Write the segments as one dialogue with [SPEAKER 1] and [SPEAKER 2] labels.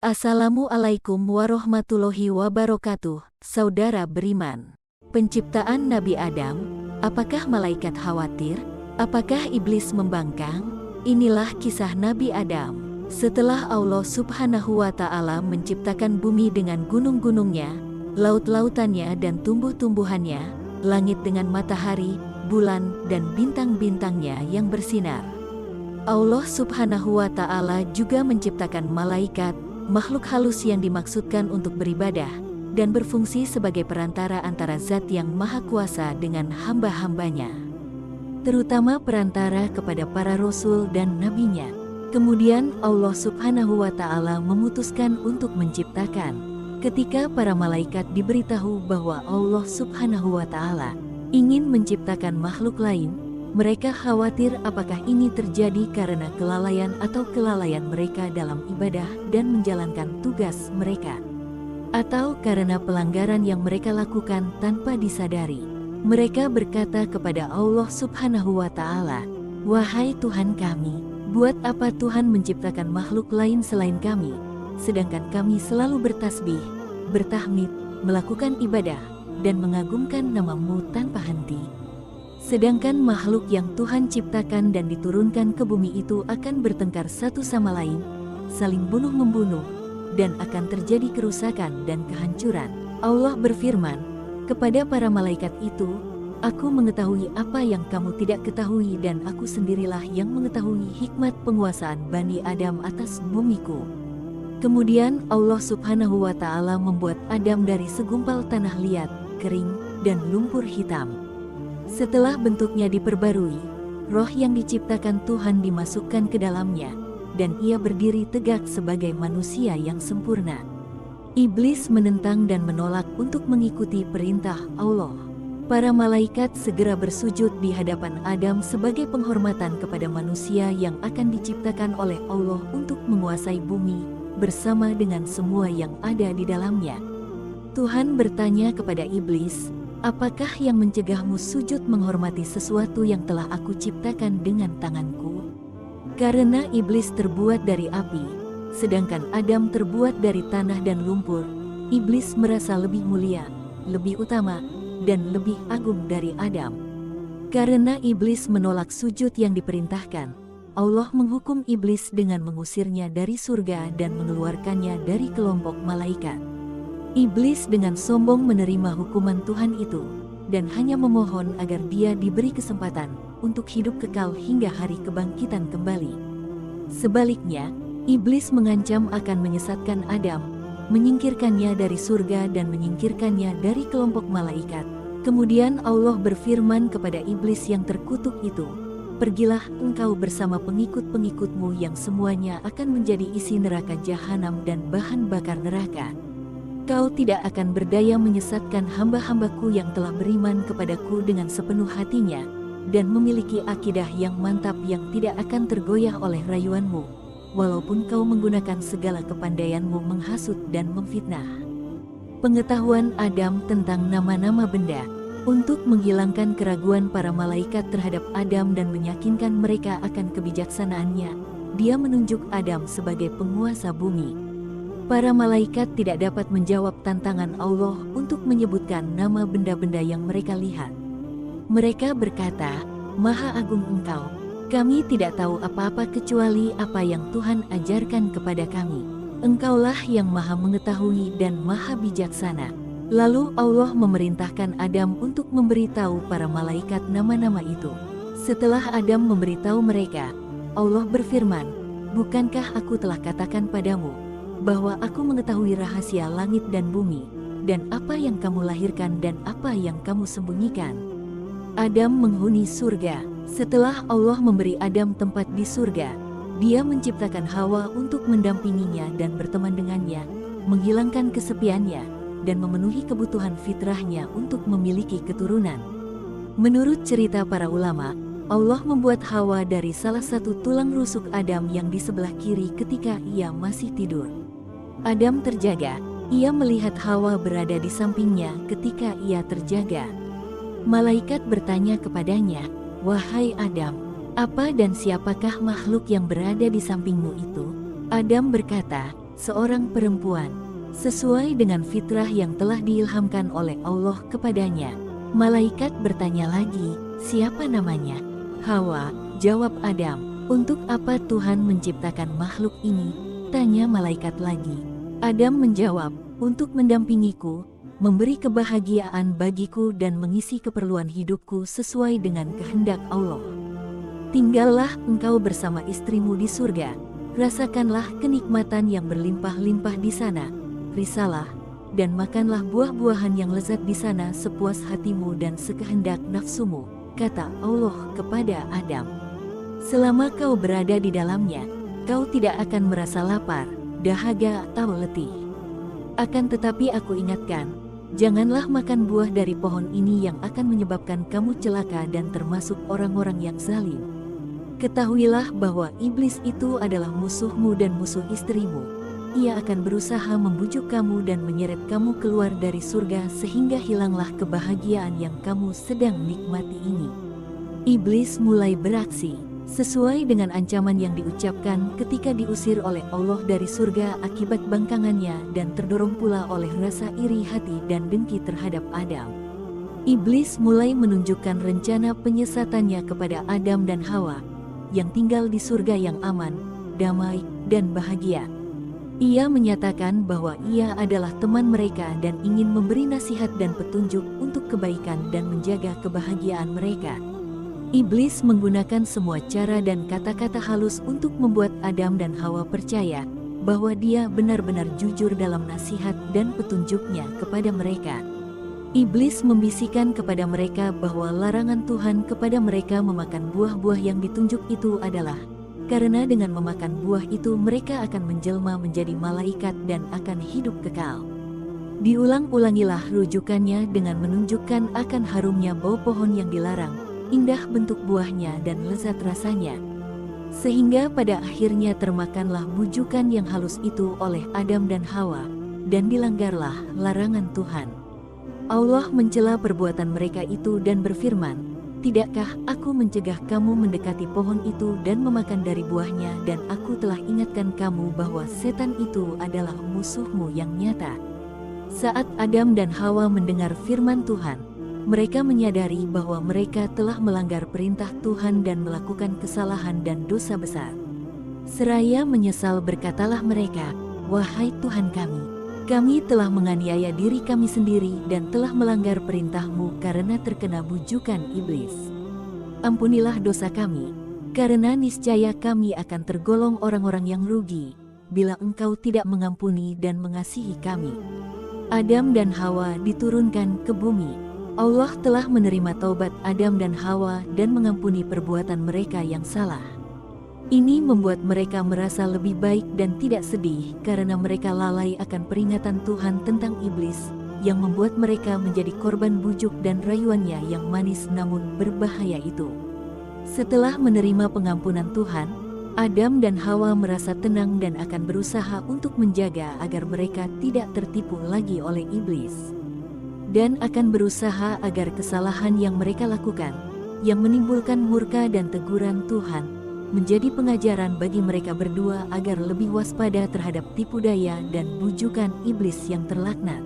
[SPEAKER 1] Assalamualaikum warahmatullahi wabarakatuh, saudara beriman. Penciptaan Nabi Adam, apakah malaikat khawatir? Apakah iblis membangkang? Inilah kisah Nabi Adam. Setelah Allah Subhanahu wa Ta'ala menciptakan bumi dengan gunung-gunungnya, laut-lautannya dan tumbuh-tumbuhannya, langit dengan matahari, bulan, dan bintang-bintangnya yang bersinar. Allah Subhanahu wa Ta'ala juga menciptakan malaikat, makhluk halus yang dimaksudkan untuk beribadah dan berfungsi sebagai perantara antara Zat yang Maha Kuasa dengan hamba-hambanya, terutama perantara kepada para rasul dan nabinya. Kemudian Allah Subhanahu wa Ta'ala memutuskan untuk menciptakan. Ketika para malaikat diberitahu bahwa Allah Subhanahu wa Ta'ala ingin menciptakan makhluk lain, mereka khawatir apakah ini terjadi karena kelalaian atau kelalaian mereka dalam ibadah dan menjalankan tugas mereka, atau karena pelanggaran yang mereka lakukan tanpa disadari. Mereka berkata kepada Allah Subhanahu wa Ta'ala, "Wahai Tuhan kami, buat apa Tuhan menciptakan makhluk lain selain kami, sedangkan kami selalu bertasbih, bertahmid, melakukan ibadah, dan mengagungkan nama-Mu tanpa henti? Sedangkan makhluk yang Tuhan ciptakan dan diturunkan ke bumi itu akan bertengkar satu sama lain, saling bunuh-membunuh, dan akan terjadi kerusakan dan kehancuran." Allah berfirman kepada para malaikat itu, "Aku mengetahui apa yang kamu tidak ketahui dan aku sendirilah yang mengetahui hikmat penguasaan Bani Adam atas bumiku." Kemudian Allah Subhanahu wa Ta'ala membuat Adam dari segumpal tanah liat, kering, dan lumpur hitam. Setelah bentuknya diperbarui, roh yang diciptakan Tuhan dimasukkan ke dalamnya, dan ia berdiri tegak sebagai manusia yang sempurna. Iblis menentang dan menolak untuk mengikuti perintah Allah. Para malaikat segera bersujud di hadapan Adam sebagai penghormatan kepada manusia yang akan diciptakan oleh Allah untuk menguasai bumi, bersama dengan semua yang ada di dalamnya. Tuhan bertanya kepada iblis, "Apakah yang mencegahmu sujud menghormati sesuatu yang telah aku ciptakan dengan tanganku?" Karena iblis terbuat dari api, sedangkan Adam terbuat dari tanah dan lumpur, iblis merasa lebih mulia, lebih utama, dan lebih agung dari Adam. Karena iblis menolak sujud yang diperintahkan, Allah menghukum iblis dengan mengusirnya dari surga dan mengeluarkannya dari kelompok malaikat. Iblis dengan sombong menerima hukuman Tuhan itu, dan hanya memohon agar dia diberi kesempatan untuk hidup kekal hingga hari kebangkitan kembali. Sebaliknya, iblis mengancam akan menyesatkan Adam, menyingkirkannya dari surga dan menyingkirkannya dari kelompok malaikat. Kemudian Allah berfirman kepada iblis yang terkutuk itu, "Pergilah engkau bersama pengikut-pengikutmu yang semuanya akan menjadi isi neraka jahanam dan bahan bakar neraka. Kau tidak akan berdaya menyesatkan hamba-hambaku yang telah beriman kepadaku dengan sepenuh hatinya, dan memiliki akidah yang mantap yang tidak akan tergoyah oleh rayuanmu, walaupun kau menggunakan segala kepandaianmu menghasut dan memfitnah." Pengetahuan Adam tentang nama-nama benda, untuk menghilangkan keraguan para malaikat terhadap Adam dan meyakinkan mereka akan kebijaksanaannya, dia menunjuk Adam sebagai penguasa bumi. Para malaikat tidak dapat menjawab tantangan Allah untuk menyebutkan nama benda-benda yang mereka lihat. Mereka berkata, "Maha Agung Engkau, kami tidak tahu apa-apa kecuali apa yang Tuhan ajarkan kepada kami. Engkaulah yang Maha Mengetahui dan Maha Bijaksana." Lalu Allah memerintahkan Adam untuk memberitahu para malaikat nama-nama itu. Setelah Adam memberitahu mereka, Allah berfirman, "Bukankah aku telah katakan padamu bahwa aku mengetahui rahasia langit dan bumi, dan apa yang kamu lahirkan dan apa yang kamu sembunyikan?" Adam menghuni surga. Setelah Allah memberi Adam tempat di surga, dia menciptakan Hawa untuk mendampinginya dan berteman dengannya, menghilangkan kesepiannya, dan memenuhi kebutuhan fitrahnya untuk memiliki keturunan. Menurut cerita para ulama, Allah membuat Hawa dari salah satu tulang rusuk Adam yang di sebelah kiri ketika ia masih tidur. Adam terjaga, ia melihat Hawa berada di sampingnya ketika ia terjaga. Malaikat bertanya kepadanya, "Wahai Adam, apa dan siapakah makhluk yang berada di sampingmu itu?" Adam berkata, seorang perempuan, sesuai dengan fitrah yang telah diilhamkan oleh Allah kepadanya. Malaikat bertanya lagi, siapa namanya? Hawa, jawab Adam. Untuk apa Tuhan menciptakan makhluk ini? Tanya malaikat lagi. Adam menjawab, untuk mendampingiku, memberi kebahagiaan bagiku dan mengisi keperluan hidupku sesuai dengan kehendak Allah. Tinggallah engkau bersama istrimu di surga, rasakanlah kenikmatan yang berlimpah-limpah di sana, risalah, dan makanlah buah-buahan yang lezat di sana sepuas hatimu dan sekehendak nafsumu, kata Allah kepada Adam. Selama kau berada di dalamnya, kau tidak akan merasa lapar, dahaga atau letih. Akan tetapi aku ingatkan, janganlah makan buah dari pohon ini yang akan menyebabkan kamu celaka dan termasuk orang-orang yang zalim. Ketahuilah bahwa iblis itu adalah musuhmu dan musuh istrimu. Ia akan berusaha membujuk kamu dan menyeret kamu keluar dari surga sehingga hilanglah kebahagiaan yang kamu sedang nikmati ini. Iblis mulai beraksi, sesuai dengan ancaman yang diucapkan ketika diusir oleh Allah dari surga akibat bangkangannya dan terdorong pula oleh rasa iri hati dan dengki terhadap Adam. Iblis mulai menunjukkan rencana penyesatannya kepada Adam dan Hawa, yang tinggal di surga yang aman, damai, dan bahagia. Ia menyatakan bahwa ia adalah teman mereka dan ingin memberi nasihat dan petunjuk untuk kebaikan dan menjaga kebahagiaan mereka. Iblis menggunakan semua cara dan kata-kata halus untuk membuat Adam dan Hawa percaya bahwa dia benar-benar jujur dalam nasihat dan petunjuknya kepada mereka. Iblis membisikkan kepada mereka bahwa larangan Tuhan kepada mereka memakan buah-buah yang ditunjuk itu adalah karena dengan memakan buah itu mereka akan menjelma menjadi malaikat dan akan hidup kekal. Diulang-ulangilah rujukannya dengan menunjukkan akan harumnya bau pohon yang dilarang, indah bentuk buahnya dan lezat rasanya. Sehingga pada akhirnya termakanlah bujukan yang halus itu oleh Adam dan Hawa, dan dilanggarlah larangan Tuhan. Allah mencela perbuatan mereka itu dan berfirman, tidakkah aku mencegah kamu mendekati pohon itu dan memakan dari buahnya dan aku telah ingatkan kamu bahwa setan itu adalah musuhmu yang nyata. Saat Adam dan Hawa mendengar firman Tuhan, mereka menyadari bahwa mereka telah melanggar perintah Tuhan dan melakukan kesalahan dan dosa besar. Seraya menyesal berkatalah mereka, wahai Tuhan kami telah menganiaya diri kami sendiri dan telah melanggar perintah-Mu karena terkena bujukan iblis. Ampunilah dosa kami, karena niscaya kami akan tergolong orang-orang yang rugi, bila Engkau tidak mengampuni dan mengasihi kami. Adam dan Hawa diturunkan ke bumi. Allah telah menerima taubat Adam dan Hawa dan mengampuni perbuatan mereka yang salah. Ini membuat mereka merasa lebih baik dan tidak sedih karena mereka lalai akan peringatan Tuhan tentang iblis yang membuat mereka menjadi korban bujuk dan rayuannya yang manis namun berbahaya itu. Setelah menerima pengampunan Tuhan, Adam dan Hawa merasa tenang dan akan berusaha untuk menjaga agar mereka tidak tertipu lagi oleh iblis. Dan akan berusaha agar kesalahan yang mereka lakukan, yang menimbulkan murka dan teguran Tuhan, menjadi pengajaran bagi mereka berdua agar lebih waspada terhadap tipu daya dan bujukan iblis yang terlaknat.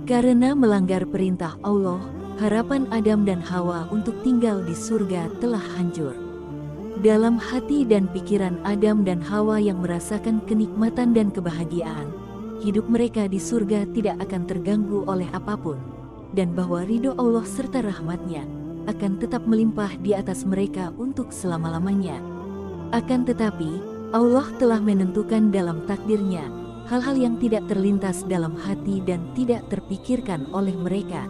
[SPEAKER 1] Karena melanggar perintah Allah, harapan Adam dan Hawa untuk tinggal di surga telah hancur. Dalam hati dan pikiran Adam dan Hawa yang merasakan kenikmatan dan kebahagiaan, hidup mereka di surga tidak akan terganggu oleh apapun, dan bahwa ridho Allah serta rahmat-Nya akan tetap melimpah di atas mereka untuk selama-lamanya. Akan tetapi, Allah telah menentukan dalam takdirnya hal-hal yang tidak terlintas dalam hati dan tidak terpikirkan oleh mereka.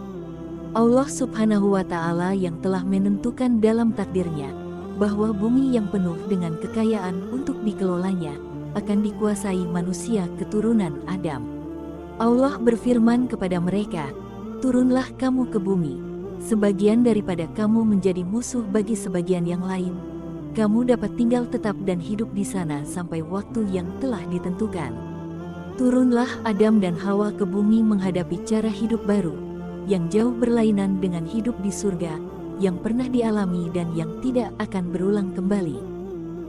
[SPEAKER 1] Allah Subhanahu wa Ta'ala yang telah menentukan dalam takdirnya bahwa bumi yang penuh dengan kekayaan untuk dikelolanya akan dikuasai manusia keturunan Adam. Allah berfirman kepada mereka, turunlah kamu ke bumi, sebagian daripada kamu menjadi musuh bagi sebagian yang lain. Kamu dapat tinggal tetap dan hidup di sana sampai waktu yang telah ditentukan. Turunlah Adam dan Hawa ke bumi menghadapi cara hidup baru, yang jauh berlainan dengan hidup di surga, yang pernah dialami dan yang tidak akan berulang kembali.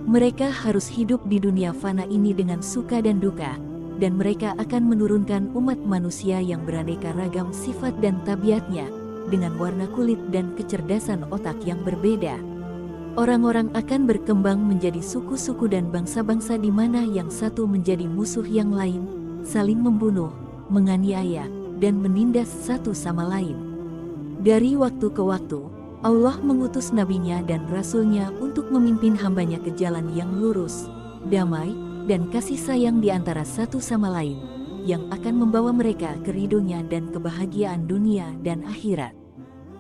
[SPEAKER 1] Mereka harus hidup di dunia fana ini dengan suka dan duka, dan mereka akan menurunkan umat manusia yang beraneka ragam sifat dan tabiatnya, dengan warna kulit dan kecerdasan otak yang berbeda. Orang-orang akan berkembang menjadi suku-suku dan bangsa-bangsa di mana yang satu menjadi musuh yang lain, saling membunuh, menganiaya, dan menindas satu sama lain. Dari waktu ke waktu, Allah mengutus nabinya dan rasulnya untuk memimpin hambanya ke jalan yang lurus, damai, dan kasih sayang di antara satu sama lain, yang akan membawa mereka ke ridhonya dan kebahagiaan dunia dan akhirat.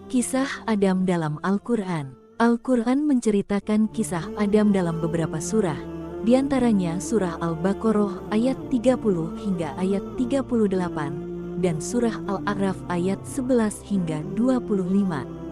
[SPEAKER 1] Kisah Adam dalam Al-Quran. Al-Quran menceritakan kisah Adam dalam beberapa surah, di antaranya surah Al-Baqarah ayat 30 hingga ayat 38, dan surah Al-A'raf ayat 11 hingga 25.